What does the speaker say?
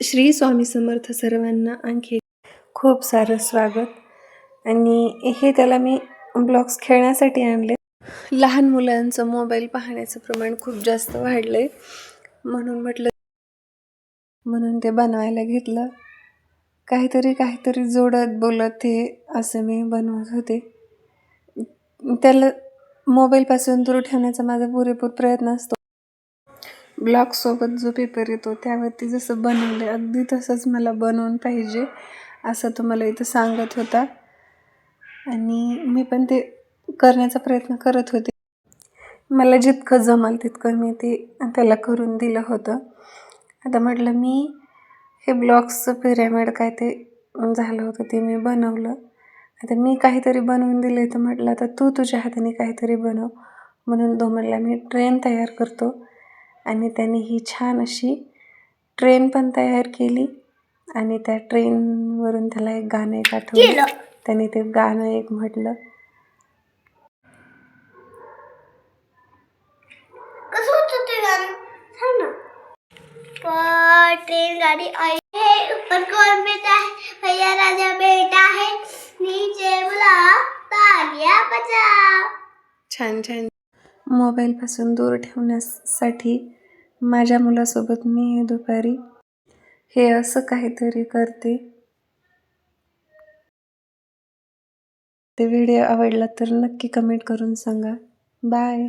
श्री स्वामी समर्थ सर्वांना आणखी खूप सारं स्वागत। आणि हे त्याला मी ब्लॉग्स खेळण्यासाठी आणले। लहान मुलांचं मोबाईल पाहण्याचं प्रमाण खूप जास्त वाढलंय, म्हणून ते बनवायला घेतलं। काहीतरी जोडत बोलत हे असं मी बनवत होते। त्याला मोबाईलपासून दूर ठेवण्याचा माझा पुरेपूर प्रयत्न असतो। ब्लॉग सोबत जो पेपर येतो त्यावरती जसं बनवलं अगदी तसंच मला बनवून पाहिजे असं तो मला इथं सांगत होता, आणि मी पण ते करण्याचा प्रयत्न करत होते। मला जितकं जमल तितकं मी ते त्याला करून दिलं होतं। आता म्हटलं मी हे ब्लॉक्सचं पिरॅमिड काय ते झालं होतं ते मी बनवलं। आता मी काहीतरी बनवून दिले तर म्हटलं आता तू तुझ्या हाताने काहीतरी बनव, म्हणून तो म्हटला मी ट्रेन तयार करतो। आणि त्याने ही छान अशी ट्रेन पण तयार केली, आणि त्या ट्रेनवरून त्याला एक गाणं आठवलं। त्याने ते गाणं एक म्हटलं, कसं होतं ते गाणं सांग ना। ट्रेन गाड़ी आई है, ऊपर कौन बैठा है, भैया राजा बेटा है, नीचे बुलाओ तालियां बजाओ। छान छान। मोबाईलपासून दूर ठेवण्यासाठी माझ्या मुलासोबत मी दुपारी हे असं काहीतरी करते। ते व्हिडिओ आवडला तर नक्की कमेंट करून सांगा। बाय।